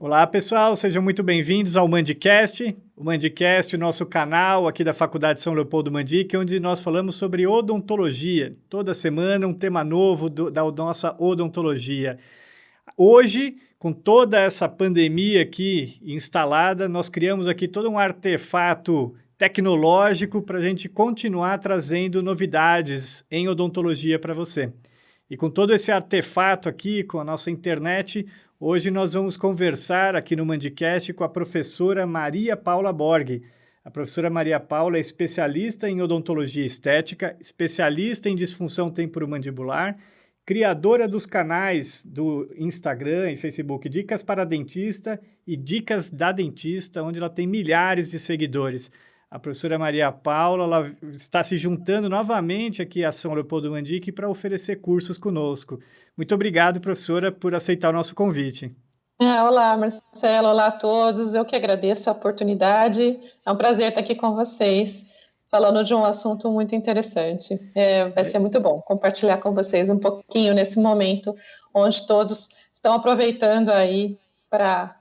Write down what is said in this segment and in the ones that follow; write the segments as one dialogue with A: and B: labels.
A: Olá, pessoal, sejam muito bem-vindos ao Mandicast. O Mandicast, o nosso canal aqui da Faculdade São Leopoldo Mandic, onde nós falamos sobre odontologia. Toda semana um tema novo da nossa odontologia. Hoje, com toda essa pandemia aqui instalada, nós criamos aqui todo um artefato tecnológico para a gente continuar trazendo novidades em odontologia para você. E com todo esse artefato aqui, com a nossa internet, hoje nós vamos conversar aqui no Mandicast com a professora Maria Paula Borg. A professora Maria Paula é especialista em odontologia estética, especialista em disfunção temporomandibular, criadora dos canais do Instagram e Facebook Dicas para Dentista e Dicas da Dentista, onde ela tem milhares de seguidores. A professora Maria Paula ela está se juntando novamente aqui à São Leopoldo Mandic para oferecer cursos conosco. Muito obrigado, professora, por aceitar o nosso convite.
B: Olá, Marcelo. Olá a todos. Eu que agradeço a oportunidade. É um prazer estar aqui com vocês, falando de um assunto muito interessante. Vai ser muito bom compartilhar com vocês um pouquinho nesse momento, onde todos estão aproveitando aí para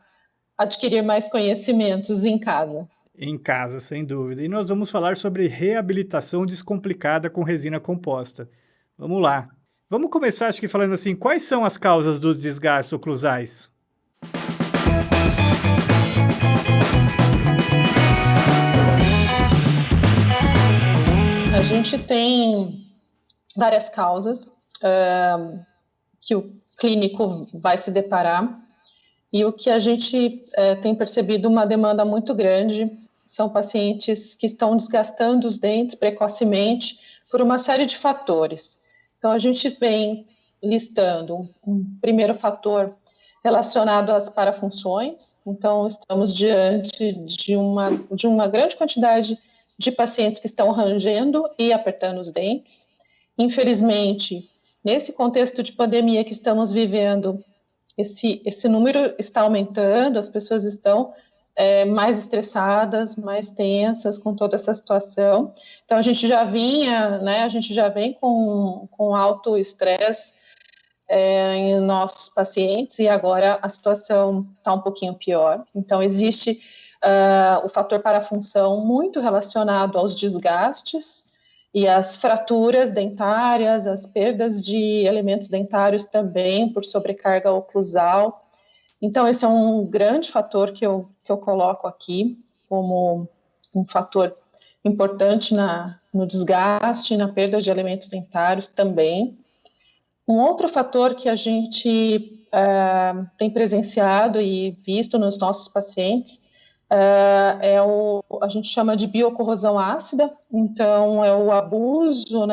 B: adquirir mais conhecimentos em casa.
A: Em casa, sem dúvida. E nós vamos falar sobre reabilitação descomplicada com resina composta. Vamos lá. Vamos começar, acho que falando assim, quais são as causas dos desgastes oclusais?
B: A gente tem várias causas que o clínico vai se deparar, e o que a gente tem percebido uma demanda muito grande são pacientes que estão desgastando os dentes precocemente por uma série de fatores. Então, a gente vem listando um primeiro fator relacionado às parafunções. Então, estamos diante de uma grande quantidade de pacientes que estão rangendo e apertando os dentes. Infelizmente, nesse contexto de pandemia que estamos vivendo, esse número está aumentando, as pessoas estão mais estressadas, mais tensas com toda essa situação. Então, a gente já vem com alto estresse em nossos pacientes, e agora a situação está um pouquinho pior. Então, existe o fator parafunção muito relacionado aos desgastes e às fraturas dentárias, as perdas de elementos dentários também por sobrecarga oclusal. Então, esse é um grande fator que eu coloco aqui como um fator importante no desgaste e na perda de elementos dentários também. Um outro fator que a gente tem presenciado e visto nos nossos pacientes a gente chama de biocorrosão ácida. Então, é o abuso,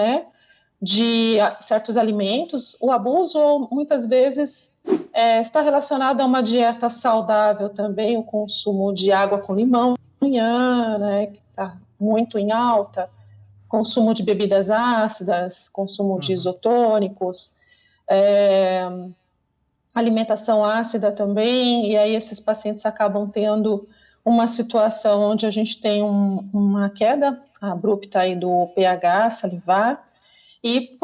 B: de certos alimentos. O abuso, muitas vezes, está relacionado a uma dieta saudável também, o consumo de água com limão, que está muito em alta, consumo de bebidas ácidas, consumo de isotônicos, alimentação ácida também, e aí esses pacientes acabam tendo uma situação onde a gente tem uma queda abrupta aí do pH salivar, e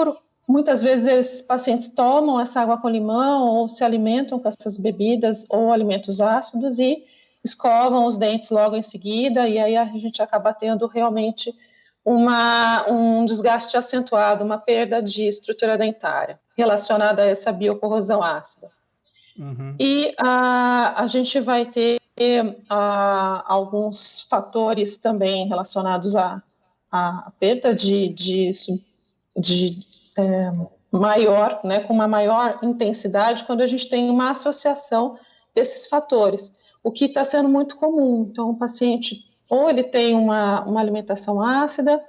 B: muitas vezes esses pacientes tomam essa água com limão ou se alimentam com essas bebidas ou alimentos ácidos e escovam os dentes logo em seguida, e aí a gente acaba tendo realmente um desgaste acentuado, uma perda de estrutura dentária relacionada a essa biocorrosão ácida. Uhum. E a gente vai ter alguns fatores também relacionados à perda maior, com uma maior intensidade, quando a gente tem uma associação desses fatores, o que está sendo muito comum. Então, o paciente, ou ele tem uma alimentação ácida,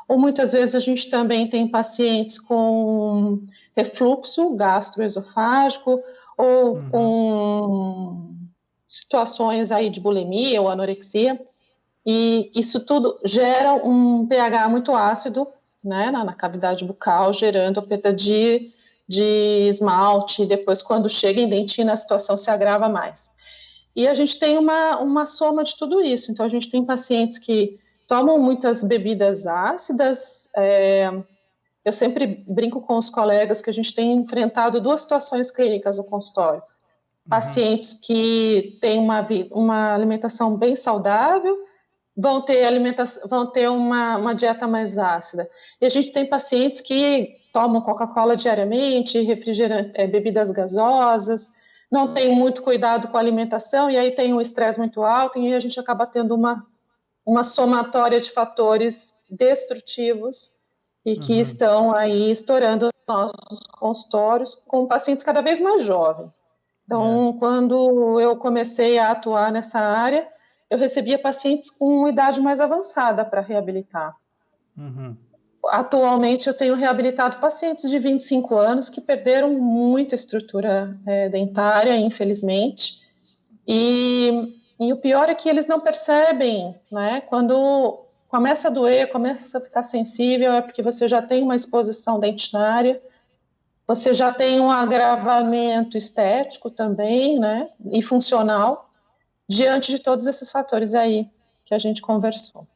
B: ou muitas vezes a gente também tem pacientes com refluxo gastroesofágico, ou com situações aí de bulimia ou anorexia, e isso tudo gera um pH muito ácido, na cavidade bucal, gerando perda de esmalte, e depois, quando chega em dentina, a situação se agrava mais. E a gente tem uma soma de tudo isso. Então, a gente tem pacientes que tomam muitas bebidas ácidas. Eu sempre brinco com os colegas que a gente tem enfrentado duas situações clínicas no consultório. Pacientes que têm uma alimentação bem saudável vão ter uma dieta mais ácida. E a gente tem pacientes que tomam Coca-Cola diariamente, bebidas gasosas, não tem muito cuidado com a alimentação, e aí tem um estresse muito alto, e a gente acaba tendo uma somatória de fatores destrutivos e que estão aí estourando nossos consultórios com pacientes cada vez mais jovens. Então, quando eu comecei a atuar nessa área, eu recebia pacientes com idade mais avançada para reabilitar. Atualmente, eu tenho reabilitado pacientes de 25 anos que perderam muita estrutura dentária, infelizmente, e o pior é que eles não percebem, né? Quando começa a doer, começa a ficar sensível, é porque você já tem uma exposição dentinária, você já tem um agravamento estético também, né? E funcional, diante de todos esses fatores aí que a gente conversou.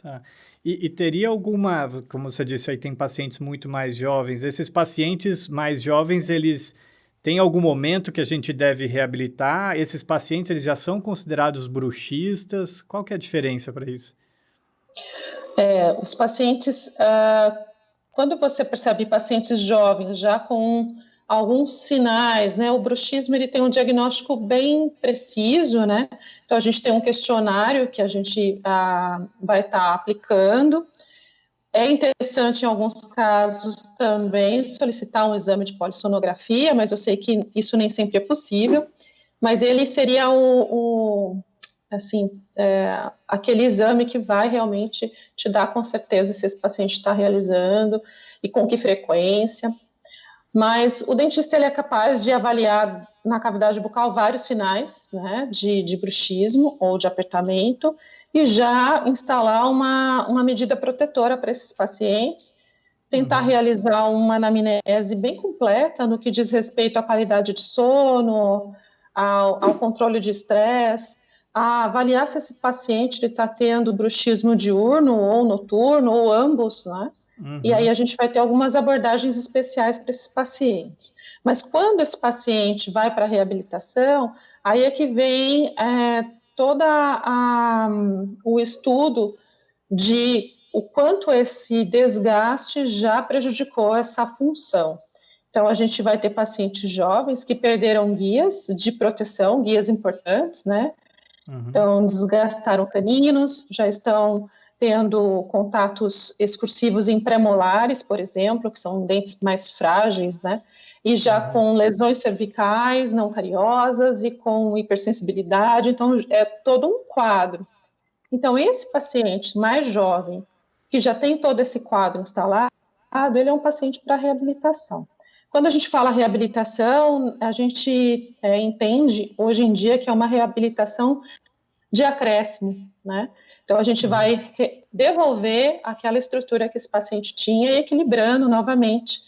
A: Tá. E teria alguma, como você disse, aí tem pacientes muito mais jovens, esses pacientes mais jovens, eles têm algum momento que a gente deve reabilitar? Esses pacientes, eles já são considerados bruxistas? Qual que é a diferença para isso?
B: Os pacientes, quando você percebe pacientes jovens já com alguns sinais, né? O bruxismo, ele tem um diagnóstico bem preciso, né? Então, a gente tem um questionário que a gente vai estar aplicando. É interessante, em alguns casos, também solicitar um exame de polissonografia, mas eu sei que isso nem sempre é possível. Mas ele seria aquele exame que vai realmente te dar com certeza se esse paciente está realizando e com que frequência. Mas o dentista, ele é capaz de avaliar na cavidade bucal vários sinais, né, de bruxismo ou de apertamento e já instalar uma medida protetora para esses pacientes, tentar realizar uma anamnese bem completa no que diz respeito à qualidade de sono, ao controle de estresse, a avaliar se esse paciente está tendo bruxismo diurno ou noturno, ou ambos, né? E aí a gente vai ter algumas abordagens especiais para esses pacientes. Mas quando esse paciente vai para a reabilitação, aí é que vem todo o estudo de o quanto esse desgaste já prejudicou essa função. Então, a gente vai ter pacientes jovens que perderam guias de proteção, guias importantes, né? Então, desgastaram caninos, já estão tendo contatos excursivos em pré-molares, por exemplo, que são dentes mais frágeis, né? E já com lesões cervicais não cariosas e com hipersensibilidade, então é todo um quadro. Então, esse paciente mais jovem, que já tem todo esse quadro instalado, ele é um paciente para reabilitação. Quando a gente fala reabilitação, a gente entende hoje em dia que é uma reabilitação de acréscimo, né? Então, a gente vai devolver aquela estrutura que esse paciente tinha e equilibrando novamente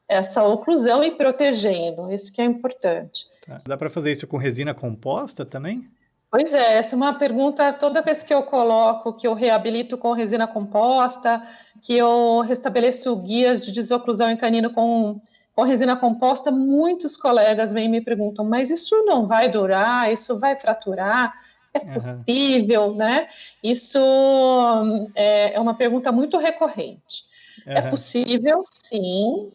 B: essa oclusão e protegendo, isso que é importante.
A: Tá. Dá para fazer isso com resina composta também?
B: Pois é, essa é uma pergunta, toda vez que eu coloco, que eu reabilito com resina composta, que eu restabeleço guias de desoclusão em canino com resina composta, muitos colegas vêm e me perguntam, mas isso não vai durar, isso vai fraturar? É possível, né? Isso é uma pergunta muito recorrente. É possível, sim.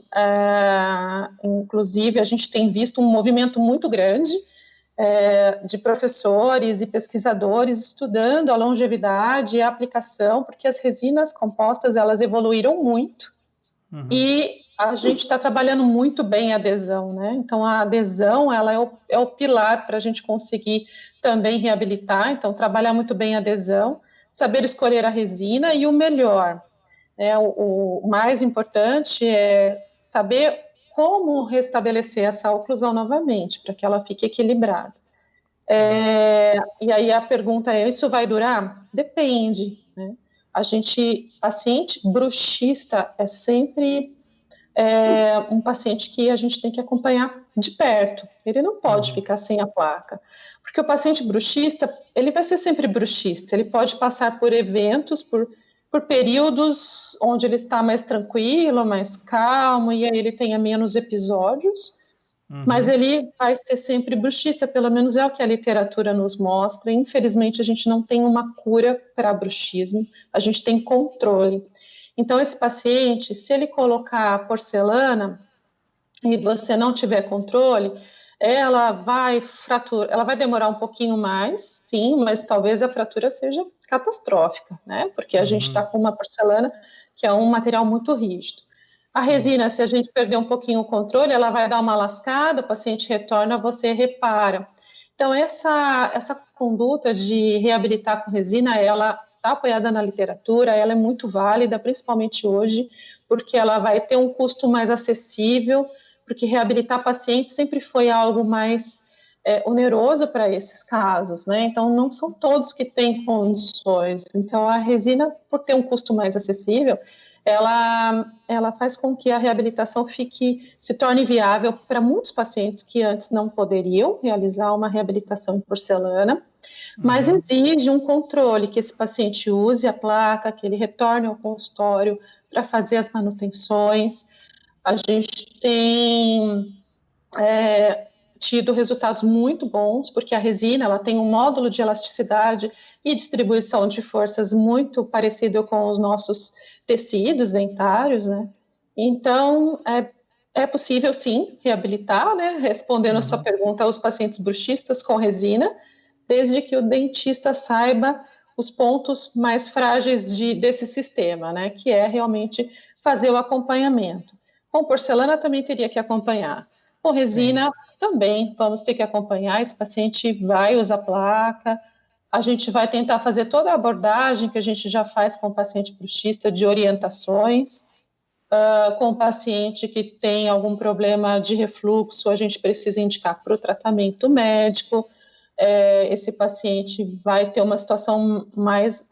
B: Inclusive, a gente tem visto um movimento muito grande de professores e pesquisadores estudando a longevidade e a aplicação, porque as resinas compostas, elas evoluíram muito. E a gente está trabalhando muito bem a adesão, né? Então, a adesão, ela é o pilar para a gente conseguir também reabilitar. Então, trabalhar muito bem a adesão, saber escolher a resina e o melhor, o mais importante é saber como restabelecer essa oclusão novamente, para que ela fique equilibrada. E aí a pergunta é, isso vai durar? Depende, né? Paciente bruxista é sempre um paciente que a gente tem que acompanhar de perto. Ele não pode ficar sem a placa. Porque o paciente bruxista, ele vai ser sempre bruxista. Ele pode passar por eventos, por períodos onde ele está mais tranquilo, mais calmo, e aí ele tenha menos episódios. mas
A: Uhum.
B: ele vai ser sempre bruxista, pelo menos é o que a literatura nos mostra. Infelizmente, a gente não tem uma cura para bruxismo, a gente tem controle. Então, esse paciente, se ele colocar porcelana e você não tiver controle, ela vai fraturar, ela vai demorar um pouquinho mais, sim, mas talvez a fratura seja catastrófica, né? Porque a gente está
A: Uhum.
B: com uma porcelana que é um material muito rígido. A
A: Sim.
B: resina, se a gente perder um pouquinho o controle, ela vai dar uma lascada, o paciente retorna, você repara. Então, essa conduta de reabilitar com resina, ela está apoiada na literatura, ela é muito válida, principalmente hoje, porque ela vai ter um custo mais acessível, porque reabilitar pacientes sempre foi algo mais oneroso para esses casos, né? Então, não são todos que têm condições. Então, a resina, por ter um custo mais acessível, ela faz com que a reabilitação se torne viável para muitos pacientes que antes não poderiam realizar uma reabilitação em porcelana, mas
A: Uhum.
B: exige um controle, que esse paciente use a placa, que ele retorne ao consultório para fazer as manutenções. A gente tem tido resultados muito bons, porque a resina ela tem um módulo de elasticidade e distribuição de forças muito parecido com os nossos tecidos dentários, né? Então, é possível, sim, reabilitar, né? Respondendo a sua
A: Uhum.
B: pergunta, os pacientes bruxistas com resina, desde que o dentista saiba os pontos mais frágeis desse sistema, né? Que é realmente fazer o acompanhamento. Com porcelana também teria que acompanhar. Com
A: Sim.
B: resina também vamos ter que acompanhar. Esse paciente vai usar placa. A gente vai tentar fazer toda a abordagem que a gente já faz com o paciente bruxista de orientações. Com o paciente que tem algum problema de refluxo, a gente precisa indicar para o tratamento médico. Esse paciente vai ter uma situação mais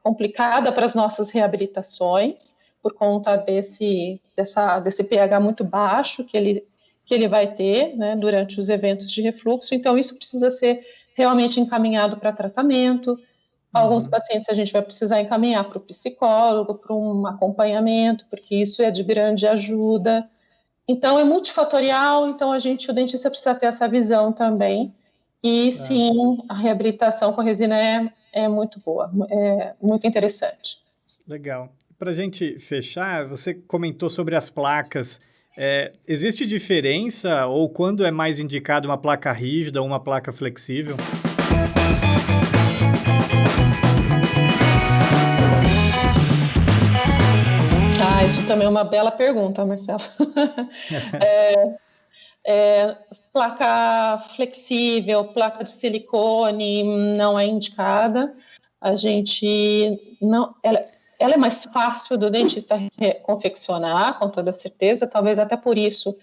B: complicada para as nossas reabilitações, por conta desse pH muito baixo que ele vai ter, né, durante os eventos de refluxo. Então, isso precisa ser realmente encaminhado para tratamento. Alguns
A: Uhum.
B: pacientes a gente vai precisar encaminhar para o psicólogo, para um acompanhamento, porque isso é de grande ajuda. Então, é multifatorial, então o dentista precisa ter essa visão também. E
A: Tá.
B: sim, a reabilitação com resina é muito boa, é muito interessante.
A: Legal. Para a gente fechar, você comentou sobre as placas. Existe diferença ou quando é mais indicado uma placa rígida ou uma placa flexível?
B: Ah, isso também é uma bela pergunta, Marcelo. é, Placa flexível, placa de silicone não é indicada. A gente não, ela é mais fácil do dentista confeccionar, com toda certeza. Talvez até por isso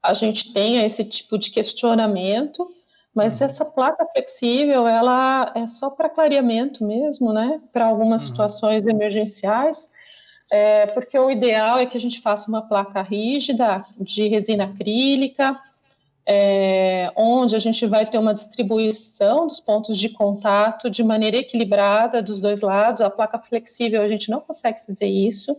B: a gente tenha esse tipo de questionamento. Mas
A: Uhum.
B: essa placa flexível, ela é só para clareamento mesmo, né? Para algumas
A: Uhum.
B: situações emergenciais. Porque o ideal é que a gente faça uma placa rígida de resina acrílica, onde a gente vai ter uma distribuição dos pontos de contato de maneira equilibrada dos dois lados. A placa flexível a gente não consegue fazer isso.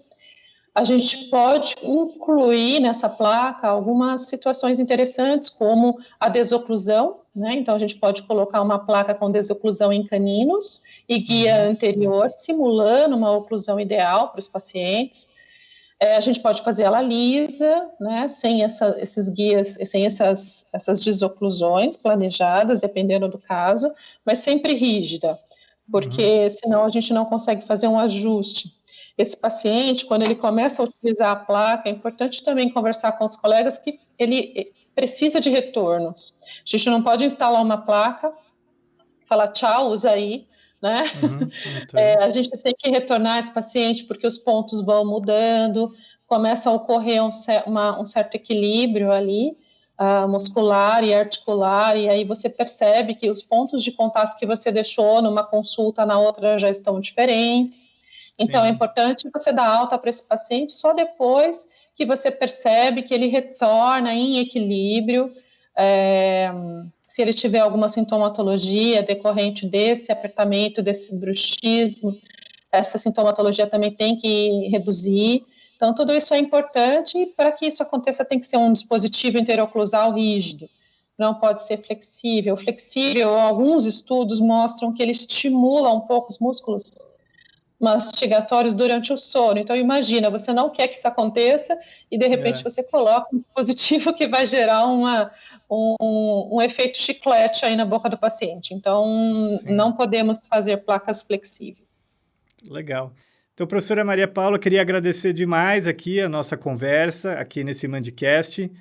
B: A gente pode incluir nessa placa algumas situações interessantes, como a desoclusão, né? Então, a gente pode colocar uma placa com desoclusão em caninos e guia
A: Uhum.
B: anterior, simulando uma oclusão ideal para os pacientes. A gente pode fazer ela lisa, né, sem esses guias, sem essas desoclusões planejadas, dependendo do caso, mas sempre rígida,
A: Uhum.
B: porque senão a gente não consegue fazer um ajuste. Esse paciente, quando ele começa a utilizar a placa, é importante também conversar com os colegas que ele precisa de retornos. A gente não pode instalar uma placa, falar tchau, usa aí, né?
A: Uhum. Entendo.
B: A gente tem que retornar esse paciente porque os pontos vão mudando, começa a ocorrer um certo equilíbrio ali, muscular e articular, e aí você percebe que os pontos de contato que você deixou numa consulta, na outra já estão diferentes. Então, é
A: Sim.
B: importante você dar alta para esse paciente só depois que você percebe que ele retorna em equilíbrio. Se ele tiver alguma sintomatologia decorrente desse apertamento, desse bruxismo, essa sintomatologia também tem que reduzir. Então, tudo isso é importante e para que isso aconteça tem que ser um dispositivo interoclusal rígido, não pode ser flexível. Flexível, alguns estudos mostram que ele estimula um pouco os músculos mastigatórios durante o sono. Então, imagina, você não quer que isso aconteça e, de repente, você coloca um dispositivo que vai gerar um efeito chiclete aí na boca do paciente. Então, não podemos fazer placas flexíveis.
A: Legal. Então, professora Maria Paula, queria agradecer demais aqui a nossa conversa, aqui nesse Mandicast.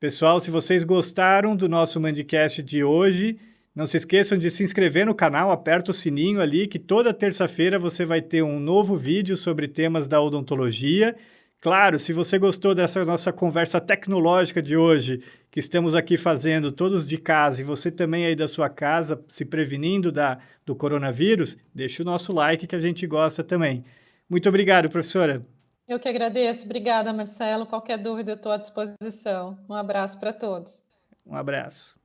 A: Pessoal, se vocês gostaram do nosso Mandicast de hoje, não se esqueçam de se inscrever no canal, aperta o sininho ali, que toda terça-feira você vai ter um novo vídeo sobre temas da odontologia. Claro, se você gostou dessa nossa conversa tecnológica de hoje, que estamos aqui fazendo todos de casa, e você também aí da sua casa, se prevenindo do coronavírus, deixa o nosso like que a gente gosta também. Muito obrigado, professora.
B: Eu que agradeço. Obrigada, Marcelo. Qualquer dúvida, eu estou à disposição. Um abraço para todos.
A: Um abraço.